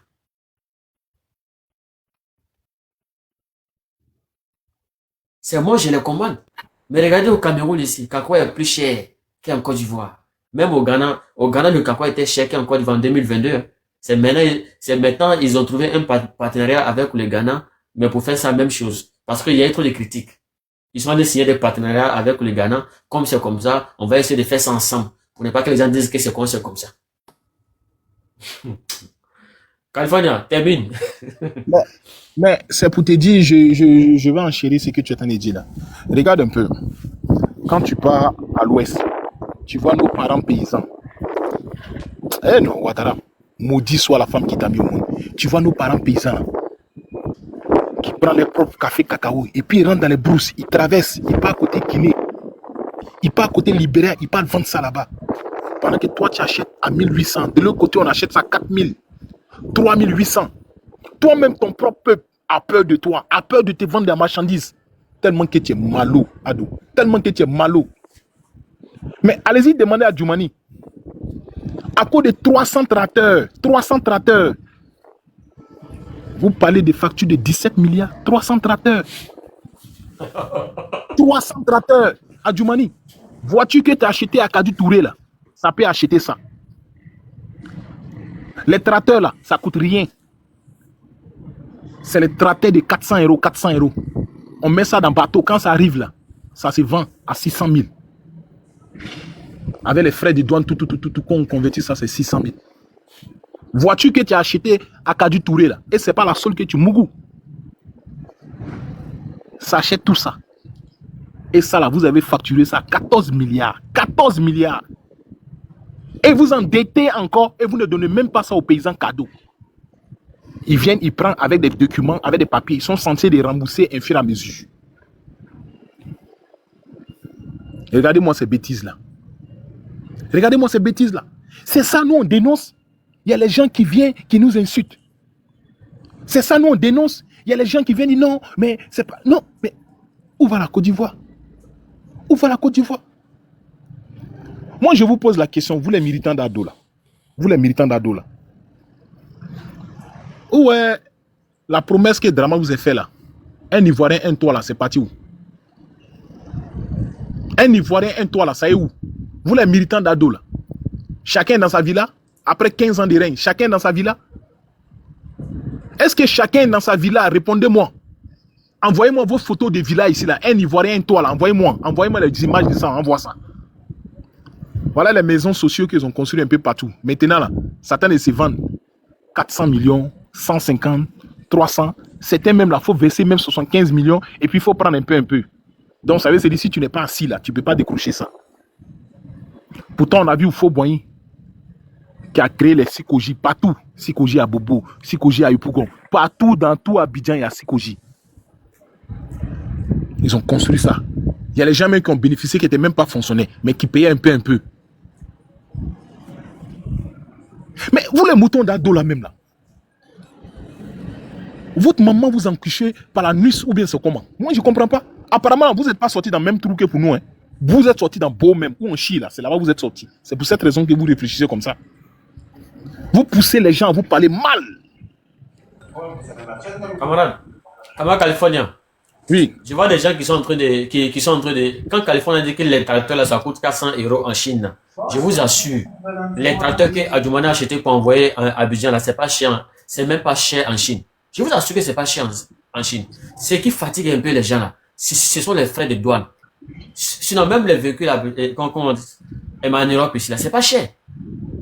C'est moi j'ai les commandes. Mais regardez au Cameroun ici, le cacao est plus cher qu'en Côte d'Ivoire. Même au Ghana, le cacao était cher qu'en Côte d'Ivoire en 2022. C'est maintenant, ils ont trouvé un partenariat avec le Ghana, mais pour faire ça, même chose. Parce qu'il y a eu trop de critiques. Ils sont allés signer des partenariats avec le Ghana. Comme c'est comme ça, on va essayer de faire ça ensemble. Pour ne pas que les gens disent que c'est comme ça. California, termine. Mais c'est pour te dire, je vais enchérir ce que tu es en train de dire là. Regarde un peu. Quand tu pars à l'ouest, tu vois nos parents paysans. Eh non, Ouattara, maudit soit la femme qui t'a mis au monde. Tu vois nos parents paysans là, qui prennent leur propre café cacao et puis ils rentrent dans les brousses, ils traversent, ils partent à côté Guinée, ils partent à côté Libéria, ils partent vendre ça là-bas. Pendant que toi tu achètes à 1800, de l'autre côté on achète ça à 4000, 3800. Toi-même, ton propre peuple a peur de toi, a peur de te vendre des marchandises. Tellement que tu es malo, Ado. Tellement que tu es malo. Mais allez-y demander à Djoumani. À cause de 300 tracteurs, vous parlez de factures de 17 milliards, 300 tracteurs. 300 tracteurs à Djoumani. Voiture que tu as achetée à Kadou Touré, là, ça peut acheter ça. Les tracteurs, là, ça coûte rien. C'est le tracteur de 400 euros, 400 euros. On met ça dans le bateau. Quand ça arrive là, ça se vend à 600 000. Avec les frais de douane, tout, quand on convertit ça, c'est 600 000. Voiture que tu as achetée à Kadou Touré là, et c'est pas la seule que tu mougou. Ça achète tout ça. Et ça là, vous avez facturé ça 14 milliards. 14 milliards. Et vous endettez encore et vous ne donnez même pas ça aux paysans cadeaux. Ils viennent, ils prennent avec des documents, avec des papiers. Ils sont censés les rembourser au fur et à mesure. Regardez-moi ces bêtises-là. Regardez-moi ces bêtises-là. C'est ça, nous, on dénonce. Il y a les gens qui viennent, qui nous insultent. C'est ça, nous, on dénonce. Il y a les gens qui viennent dire non, mais c'est pas... Non, mais où va la Côte d'Ivoire? Où va la Côte d'Ivoire? Moi, je vous pose la question, vous les militants d'Ado, là. Vous les militants d'Ado, là. Où est la promesse que Drama vous a fait là? Un Ivoirien, un toit là, c'est parti où? Un Ivoirien, un toit là, ça est où? Vous les militants d'Ado là. Chacun dans sa villa, après 15 ans de règne, chacun dans sa villa. Est-ce que chacun dans sa villa, répondez-moi. Envoyez-moi vos photos de villa ici là. Un Ivoirien, un toit là, envoyez-moi. Envoyez-moi les images de ça, envoie ça. Voilà les maisons sociales qu'ils ont construites un peu partout. Maintenant là, certains se vendent 400 millions, 150, 300. Certains même là, il faut verser même 75 millions et puis il faut prendre un peu. Donc ça veut dire si tu n'es pas assis là, tu ne peux pas décrocher ça. Pourtant on a vu Faux Boigny qui a créé les Sikoji partout. Sikoji à Bobo, Sikoji à Yopougon. Partout dans tout Abidjan, il y a Sikoji. Ils ont construit ça. Il y a les gens même qui ont bénéficié, qui n'étaient même pas fonctionnaires, mais qui payaient un peu. Mais vous les moutons d'Ado là même là. Votre maman vous encuchez par la nuit ou bien c'est comment? Moi je ne comprends pas. Apparemment vous n'êtes pas sortis dans le même trou que pour nous. Hein. Vous êtes sortis dans Beau même, où on chie là. C'est là-bas que vous êtes sortis. C'est pour cette raison que vous réfléchissez comme ça. Vous poussez les gens à vous parler mal. Camarade californien. Oui. Je vois des gens qui sont en train de... Quand Californie dit que les tracteurs là, ça coûte 400 euros en Chine, je vous assure, les tracteurs que Adjoumani a acheté pour envoyer à Abidjan là, c'est pas cher. C'est même pas cher en Chine. Je vous assure que c'est pas cher en Chine. Ce qui fatigue un peu les gens là, ce sont les frais de douane. Sinon, même les véhicules en Europe ici là, c'est pas cher.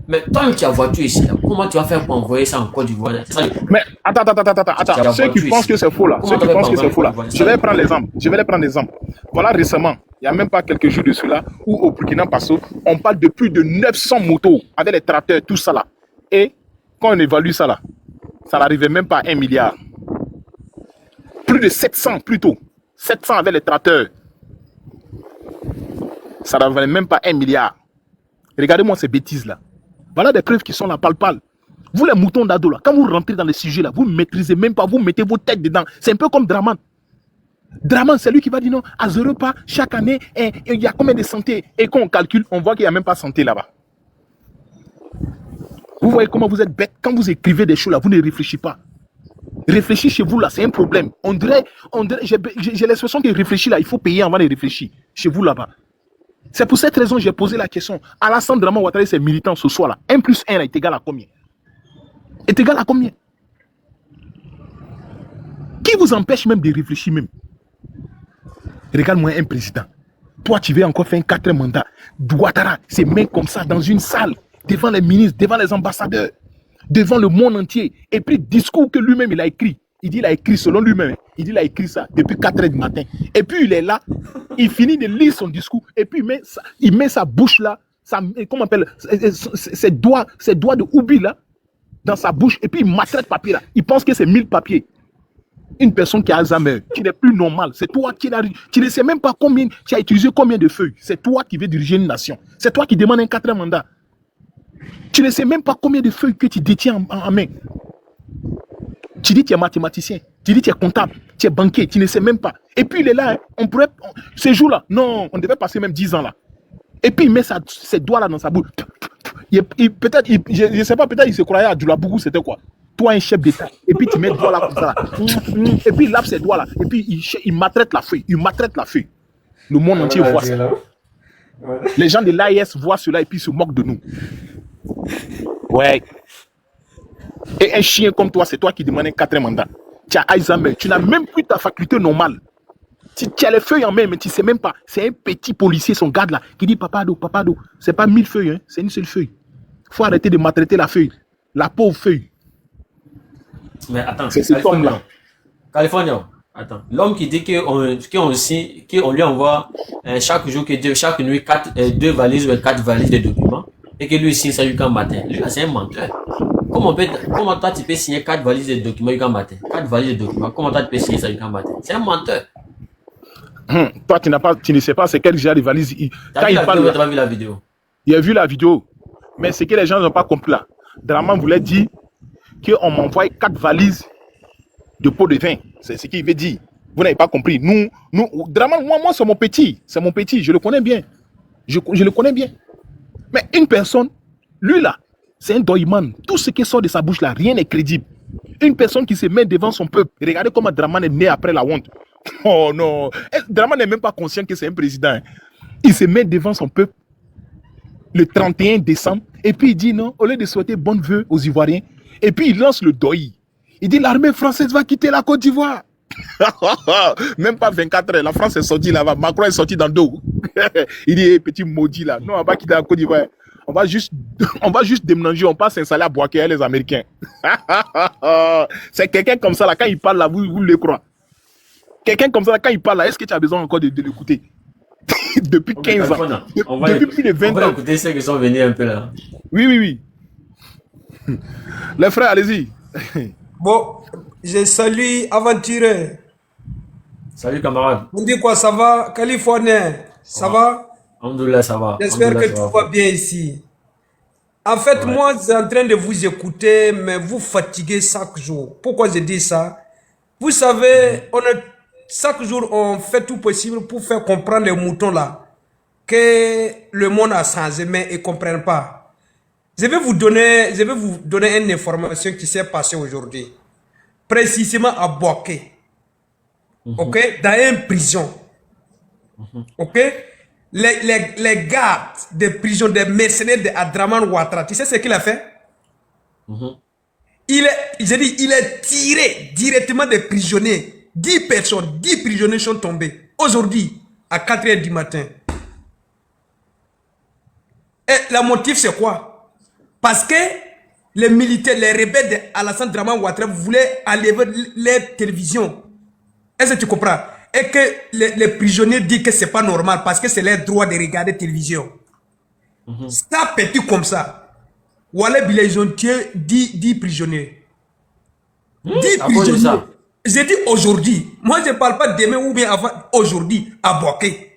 Mais toi qui as voiture ici, là, comment tu vas faire pour envoyer ça en Côte d'Ivoire? Mais attends. Ceux qui pensent que c'est faux là, je vais prendre l'exemple. Voilà récemment, il n'y a même pas quelques jours de cela, où au Burkina Faso, on parle de plus de 900 motos avec les tracteurs, tout ça là. Et quand on évalue ça là, ça n'arrivait même pas à 1 milliard. Plus de 700 plutôt. 700 avec les tracteurs. Ça n'arrivait même pas à 1 milliard. Regardez-moi ces bêtises là. Voilà des preuves qui sont là, palpables. Vous les moutons d'Ado là, quand vous rentrez dans les sujets là, vous ne maîtrisez même pas, vous mettez vos têtes dedans. C'est un peu comme Draman. Draman, c'est lui qui va dire non, à 0 pas, chaque année, il y a combien de santé? Et quand on calcule, on voit qu'il n'y a même pas santé là-bas. Vous voyez comment vous êtes bête. Quand vous écrivez des choses là, vous ne réfléchissez pas. Réfléchir chez vous là, c'est un problème. On dirait j'ai l'expression que réfléchir là, il faut payer avant de réfléchir. Chez vous là-bas. C'est pour cette raison que j'ai posé la question. Alassane Draman Ouattara, ses militants ce soir là, 1 + 1 là, est égal à combien? Est égal à combien? Qui vous empêche même de réfléchir même? Regarde-moi un président. Toi, tu veux encore faire un 4e mandat. Ouattara, c'est main comme ça dans une salle, devant les ministres, devant les ambassadeurs. devant le monde entier. Et puis, discours que lui-même, il a écrit. Il dit, il a écrit selon lui-même. Il dit, il a écrit ça depuis 4 heures du matin. Et puis, il est là. Il finit de lire son discours. Et puis, il met sa bouche là. Comment on appelle ses doigts de Oubi là. Dans sa bouche. Et puis, il maltraite papier là. Il pense que c'est 1000 papiers. Une personne qui a Alzheimer, qui n'est plus normale. C'est toi qui l'as. Tu ne sais même pas combien. Tu as utilisé combien de feuilles. C'est toi qui veux diriger une nation. C'est toi qui demande un 4e mandat. Tu ne sais même pas combien de feuilles que tu détiens en main. Tu dis que tu es mathématicien, tu dis que tu es comptable, tu es banquier, tu ne sais même pas. Et puis il est là, hein, on pourrait, ces jours-là, non, on devait passer même 10 ans là. Et puis il met ses doigts là dans sa bouche. Peut-être, je ne sais pas, peut-être il se croyait à Djoulabougou, c'était quoi? Toi un chef d'État, et puis tu mets le doigt là comme ça là. Et puis il lave ses doigts là, et puis il maltraite la feuille, Le monde entier voit ça. Les gens de l'AIS voient cela et puis se moquent de nous. Ouais. Et un chien comme toi, c'est toi qui demande un 4e mandat. Tu as Alzheimer, tu n'as même plus ta faculté normale. Tu as les feuilles en main, mais tu ne sais même pas. C'est un petit policier, son garde là, qui dit papa d'eau. C'est pas 1000 feuilles, hein, c'est une seule feuille. Il faut arrêter de maltraiter la feuille. La pauvre feuille. Mais attends, c'est cet homme-là. California, attends. L'homme qui dit qu'on lui envoie chaque jour, chaque nuit 2 valises ou 4 valises de documents et que lui signe ça jusqu'au matin. Lui, c'est un menteur. Comment toi tu peux signer 4 valises de documents jusqu'au matin? 4 valises de documents, comment toi tu peux signer ça jusqu'au matin? C'est un menteur. Toi, tu ne sais pas c'est quel genre de valises. T'as vu la vidéo? Il a vu la vidéo. Mais ce que les gens n'ont pas compris là. Draman voulait dire qu'on m'envoie 4 valises de pots de vin. C'est ce qu'il veut dire. Vous n'avez pas compris. Nous, Draman, moi c'est mon petit. C'est mon petit. Je le connais bien. Je le connais bien. Mais une personne, lui là, c'est un doyman. Tout ce qui sort de sa bouche là, rien n'est crédible. Une personne qui se met devant son peuple. Regardez comment Draman est né après la honte. Oh non. Draman n'est même pas conscient que c'est un président. Il se met devant son peuple le 31 décembre. Et puis il dit non, au lieu de souhaiter bonne vœux aux Ivoiriens. Et puis il lance le deuil. Il dit l'armée française va quitter la Côte d'Ivoire. Même pas 24 heures. La France est sortie là-bas. Macron est sorti dans le dos. Il dit, hey, petit maudit là. Non, on va quitter la Côte d'Ivoire. On va juste déménager, on passe s'installer à Boaké, les Américains. C'est quelqu'un comme ça là, quand il parle là, vous le croyez. Quelqu'un comme ça là, quand il parle là, est-ce que tu as besoin encore de l'écouter? Depuis 15 ans. Depuis plus de 20 ans. On va écouter ceux qui sont venus un peu là. Oui. Les frères, allez-y. Bon, je salue Aventuré. Salut camarade. On dit quoi, ça va? Californien, ça va? Alhamdoulilah, ça va. J'espère que tout va bien ici. En fait, moi, je suis en train de vous écouter, mais vous fatiguez chaque jour. Pourquoi je dis ça? Vous savez, chaque jour, on fait tout possible pour faire comprendre les moutons là que le monde a changé, mais ils ne comprennent pas. Je vais vous donner une information qui s'est passée aujourd'hui. Précisément à Boaké. Ok? Dans une prison. Ok? Les gardes de prison, des mercenaires de Adraman Ouattara, tu sais ce qu'il a fait? Il est tiré directement des prisonniers. 10 personnes, 10 prisonniers sont tombés. Aujourd'hui, à 4 h du matin. Et le motif, c'est quoi? Parce que les militaires, les rebelles de Alassane Draman Ouattara voulaient enlever les télévisions. Est-ce que tu comprends? Et que les prisonniers disent que c'est pas normal parce que c'est leur droit de regarder la télévision. Ça petit comme ça. Voilà, ils ont tué 10 prisonniers. 10 prisonniers. J'ai dit aujourd'hui. Moi, je ne parle pas demain ou bien avant. Aujourd'hui, à Boaké.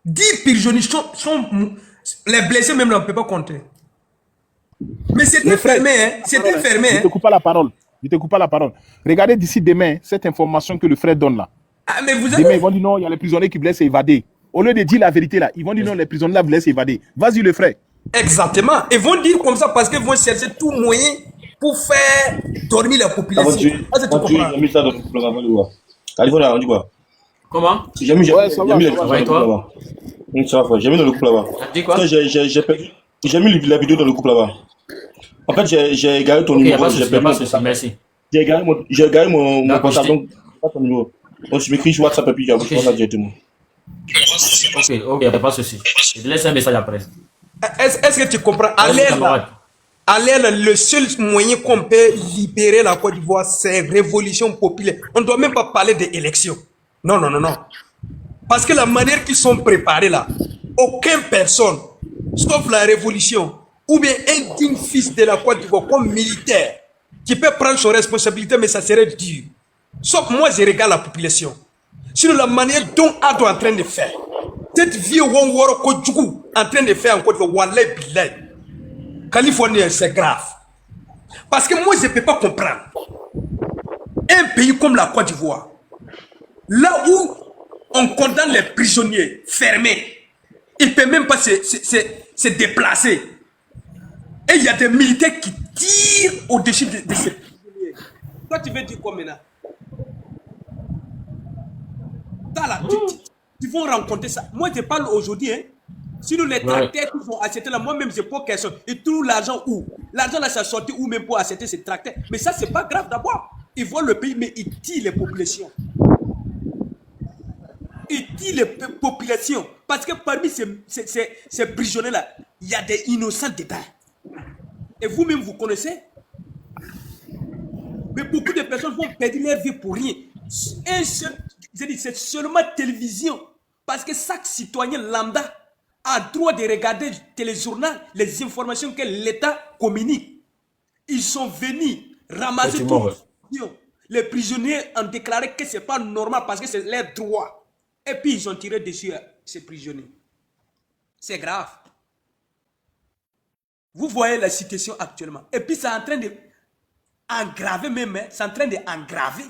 10 prisonniers sont les blessés, même là, on ne peut pas compter. Mais c'était fermé, hein. C'était fermé. Je ne te coupe pas la parole. Regardez d'ici demain cette information que le frère donne là. Ah, mais vous demain, ils vont dire non, il y a les prisonniers qui voulaient s'évader. Au lieu de dire la vérité là, ils vont dire non, les prisonniers là voulaient s'évader. Vas-y le frère. Exactement. Ils vont dire comme ça parce qu'ils vont chercher tout moyen pour faire dormir la population. J'ai mis ça dans le couple avant de voir. Californie, on dit quoi? Comment? J'ai mis dans le couple là-bas. Ça va, j'ai mis dans le couple là-bas. Dis quoi? J'ai mis la vidéo dans le couple là-bas. En fait, j'ai gardé ton numéro. Merci. J'ai gardé mon contact, donc pas ton numéro. Donc je m'écris sur WhatsApp et puis je vais ça directement. Ok, pas de souci. Je te laisse un message après. Est-ce que tu comprends? À le seul moyen qu'on peut libérer la Côte d'Ivoire, c'est révolution populaire. On ne doit même pas parler d'élection. Non, non, non, non. Parce que la manière qu'ils sont préparés là, aucune personne, sauf la révolution, ou bien un digne fils de la Côte d'Ivoire comme militaire, qui peut prendre ses responsabilités, mais ça serait dur. Sauf moi, je regarde la population. Sur la manière dont Ado est en train de faire. Cette vie Wongwaro Kodjougou en train de faire en Côte d'Ivoire, Wallahi Billahi. Californie, c'est grave. Parce que moi, je ne peux pas comprendre. Un pays comme la Côte d'Ivoire, là où on condamne les prisonniers fermés, ils ne peuvent même pas se déplacer. Et il y a des militaires qui tirent au-dessus de ces prisonniers. Toi, tu veux dire quoi maintenant? Là, tu vas rencontrer ça. Moi, je parle aujourd'hui, hein. Si nous les tracteurs qui vont acheter là, moi-même, je pose question. Ils trouvent l'argent où? L'argent là, ça sorti où même pour acheter ces tracteurs? Mais ça, c'est pas grave d'abord. Ils voient le pays, mais ils tirent les populations. Ils tirent les populations. Parce que parmi ces prisonniers-là, il y a des innocents dedans. Et vous-même, vous connaissez. Mais beaucoup de personnes vont perdre leur vie pour rien. C'est seulement télévision. Parce que chaque citoyen lambda a droit de regarder le téléjournal, les informations que l'État communique. Ils sont venus ramasser tout. Les prisonniers ont déclaré que ce n'est pas normal parce que c'est leur droit. Et puis ils ont tiré dessus ces prisonniers. C'est grave. Vous voyez la situation actuellement. Et puis c'est en train de engraver même. Hein, c'est en train d'engraver.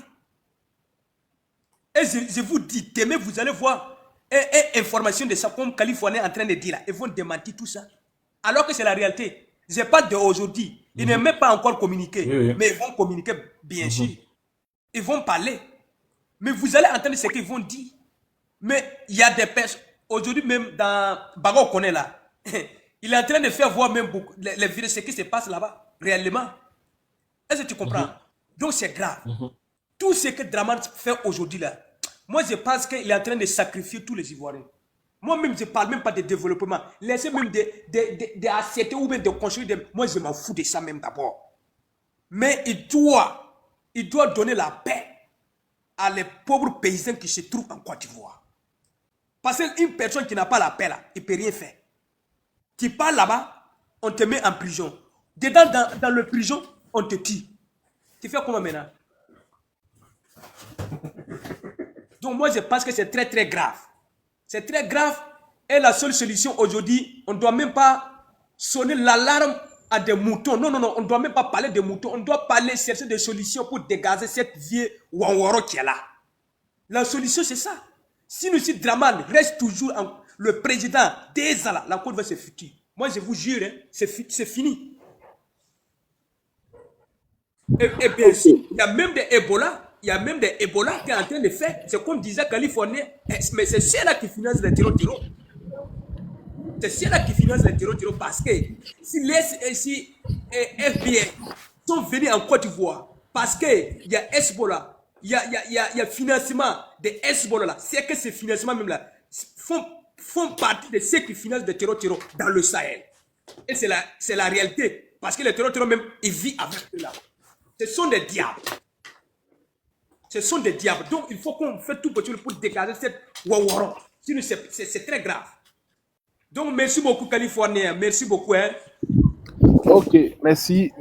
Et je vous dis, demain vous allez voir une information de ça comme Californie est en train de dire là. Ils vont démentir tout ça. Alors que c'est la réalité. Je parle d'aujourd'hui. Ils ne même pas encore communiqué. Mais ils vont communiquer bien sûr. Ils vont parler. Mais vous allez entendre ce qu'ils vont dire. Mais il y a des personnes. Aujourd'hui même dans Bago qu'on est là. Il est en train de faire voir même beaucoup les virus, ce qui se passe là-bas. Réellement. Est-ce que tu comprends? Donc c'est grave. Tout ce que Dramane fait aujourd'hui là. Moi, je pense qu'il est en train de sacrifier tous les Ivoiriens. Moi-même, je ne parle même pas de développement. Laissez même d'accepter ou même de construire. Moi, je m'en fous de ça même d'abord. Mais il doit donner la paix à les pauvres paysans qui se trouvent en Côte d'Ivoire. Parce qu'une personne qui n'a pas la paix là, il ne peut rien faire. Tu pars là-bas, on te met en prison. Dedans, dans le prison, on te tue. Tu fais comment maintenant? Donc moi je pense que c'est très très grave. C'est très grave et la seule solution aujourd'hui, on ne doit même pas sonner l'alarme à des moutons. Non, non, non, on ne doit même pas parler de moutons. On doit chercher des solutions pour dégager cette vieille Wangwaro qui est là. La solution c'est ça. Si Dramane reste toujours le président des ans là, la Côte va se futur. Moi je vous jure, hein, c'est fini. Et bien sûr, il y a même des Ebola. Il y a même des Ebola qui est en train de faire. C'est comme disait Californie. Mais c'est ceux-là qui financent les terreaux. C'est ceux-là qui financent les terreaux parce que si FBI sont venus en Côte d'Ivoire, parce qu'il y a Hezbollah, il y a financement de Hezbollah là. C'est que ces financements même là font partie de ceux qui financent des terreaux dans le Sahel. Et c'est la réalité. Parce que les terreaux même, ils vivent avec eux là. Ce sont des diables. Ce sont des diables. Donc, il faut qu'on fasse tout possible pour dégager cette Wawaro. Sinon, c'est très grave. Donc, merci beaucoup, Californien. Merci beaucoup. Hein. Ok, merci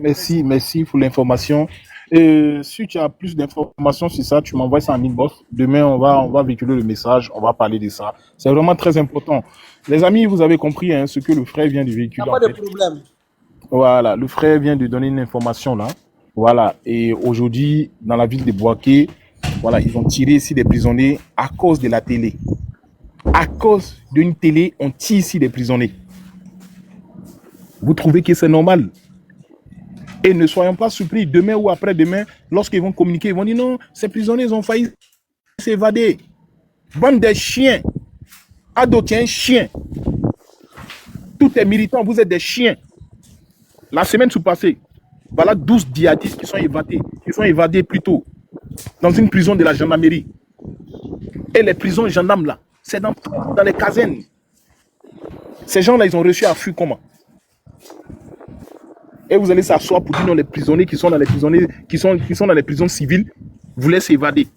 pour l'information. Si tu as plus d'informations sur ça, tu m'envoies ça en inbox. Demain, on va véhiculer le message, on va parler de ça. C'est vraiment très important. Les amis, vous avez compris hein, ce que le frère vient de véhiculer. Il n'y a pas de problème. Voilà, le frère vient de donner une information là. Voilà, et aujourd'hui, dans la ville de Bouaké, voilà, ils ont tiré ici des prisonniers à cause de la télé. À cause d'une télé, on tire ici des prisonniers. Vous trouvez que c'est normal? Et ne soyons pas surpris, demain ou après-demain, lorsqu'ils vont communiquer, ils vont dire non, ces prisonniers ont failli s'évader. Bande de chiens. Ado, tu es un chien. Tous les militants, vous êtes des chiens. La semaine sous-passée, voilà 12 djihadistes qui sont évadés plus tôt dans une prison de la gendarmerie. Et les prisons gendarmes là, c'est dans les casernes. Ces gens-là, ils ont reçu à fuir comment? Et vous allez s'asseoir pour dire non, les prisonniers qui sont dans les prisons civiles, vous laissez évader.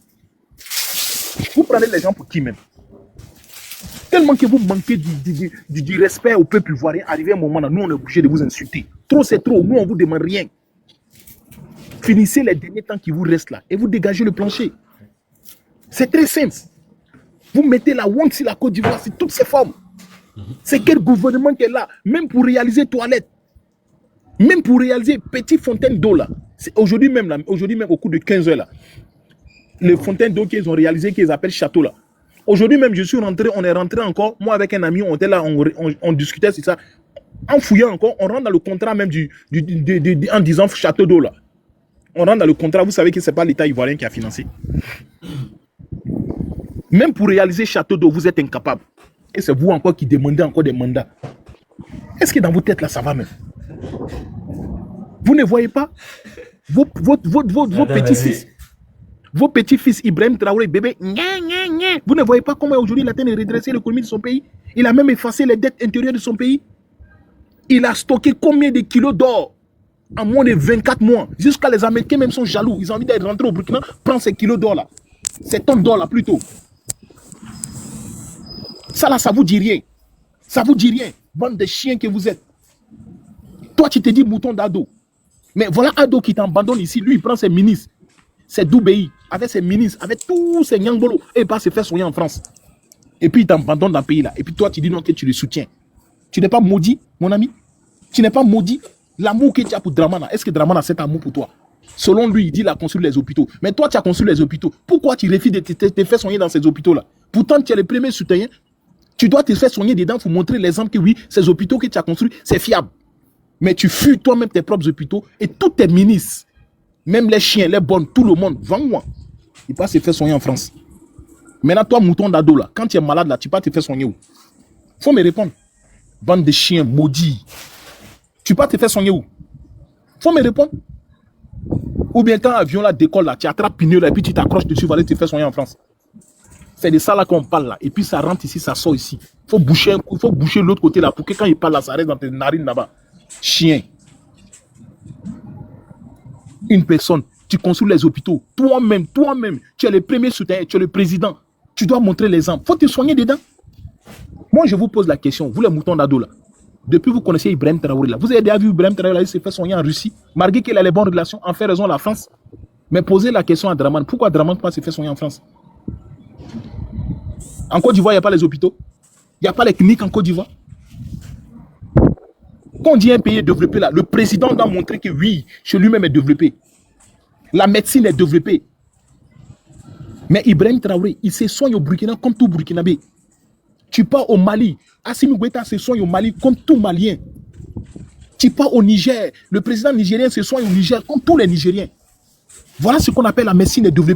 Vous prenez les gens pour qui même? Tellement que vous manquez du respect au peuple ivoirien, arrivé à un moment là, nous on est obligé de vous insulter. Trop c'est trop, nous on vous demande rien. Finissez les derniers temps qui vous restent là et vous dégagez le plancher. C'est très simple. Vous mettez la honte sur la Côte d'Ivoire, c'est toutes ces formes. C'est quel gouvernement qui est là, même pour réaliser toilettes, même pour réaliser petite fontaine d'eau là. Aujourd'hui même, au cours de 15 heures là, les fontaines d'eau qu'ils ont réalisées, qu'ils appellent château là. Aujourd'hui même, je suis rentré, on est rentré encore, moi avec un ami, on était là, on discutait sur ça. En fouillant encore, on rentre dans le contrat même en disant château d'eau là. On rentre dans le contrat, vous savez que ce n'est pas l'État ivoirien qui a financé. Même pour réaliser château d'eau, vous êtes incapable. Et c'est vous encore qui demandez encore des mandats. Est-ce que dans vos têtes là, ça va même? Vous ne voyez pas vos petits-fils, vos petits-fils, Ibrahim Traoré, bébé, vous ne voyez pas comment aujourd'hui il a tenu de redresser l'économie de son pays? Il a même effacé les dettes intérieures de son pays. Il a stocké combien de kilos d'or en moins de 24 mois? Jusqu'à les Américains même sont jaloux. Ils ont envie d'être rentrés au Burkina, prendre ces kilos d'or là. Ces tonnes d'or là plutôt. Ça là, ça vous dit rien. Ça vous dit rien. Bande de chiens que vous êtes. Toi, tu te dis mouton d'Ado. Mais voilà Ado qui t'abandonne ici. Lui, il prend ses ministres. Ses Doubéi, avec ses ministres, avec tous ses Nyangolo. Et il part se faire soigner en France. Et puis il t'abandonne dans le pays là. Et puis toi, tu dis non que tu le soutiens. Tu n'es pas maudit, mon ami? Tu n'es pas maudit? L'amour que tu as pour Dramana, est-ce que Dramana a cet amour pour toi? Selon lui, il dit qu'il a construit les hôpitaux. Mais toi, tu as construit les hôpitaux. Pourquoi tu refuses de te faire soigner dans ces hôpitaux-là? Pourtant, tu es le premier soutien. Tu dois te faire soigner dedans pour montrer l'exemple que oui, ces hôpitaux que tu as construits, c'est fiable. Mais tu fuis toi-même tes propres hôpitaux et tous tes ministres, même les chiens, les bonnes, tout le monde, vends-moi. Il va se faire soigner en France. Maintenant, toi, mouton d'Ado, là, quand tu es malade, là, tu vas te faire soigner où? Faut me répondre. Bande de chiens maudits. Tu vas te faire soigner où? Faut me répondre. Ou bien quand l'avion là décolle, là, tu attrapes Pigneux là, et puis tu t'accroches dessus, pour aller te faire soigner en France. C'est de ça là qu'on parle là. Et puis ça rentre ici, ça sort ici. Faut boucher l'autre côté là pour que quand il parle là, ça reste dans tes narines là-bas. Chien. Une personne, tu construis les hôpitaux. Toi-même, tu es le premier soutien, tu es le président. Tu dois montrer l'exemple. Faut te soigner dedans. Moi, je vous pose la question, vous les moutons d'Ado là. Depuis vous connaissez Ibrahim Traoré là. Vous avez déjà vu Ibrahim Traoré là, il s'est fait soigner en Russie, malgré qu'il a les bonnes relations, en fait raison la France. Mais posez la question à Draman. Pourquoi Draman ne pas se faire soigner en France? En Côte d'Ivoire, il n'y a pas les hôpitaux. Il n'y a pas les cliniques en Côte d'Ivoire. Quand on dit un pays est développé là, le président doit montrer que oui, chez lui-même est développé. La médecine est développée. Mais Ibrahim Traoré, il se soigne au Burkina comme tout Burkinabé. Tu pars au Mali, Assimi Goïta se soigne au Mali comme tout Malien. Tu pars au Niger, le président nigérien se soigne au Niger comme tous les Nigériens. Voilà ce qu'on appelle la médecine développée.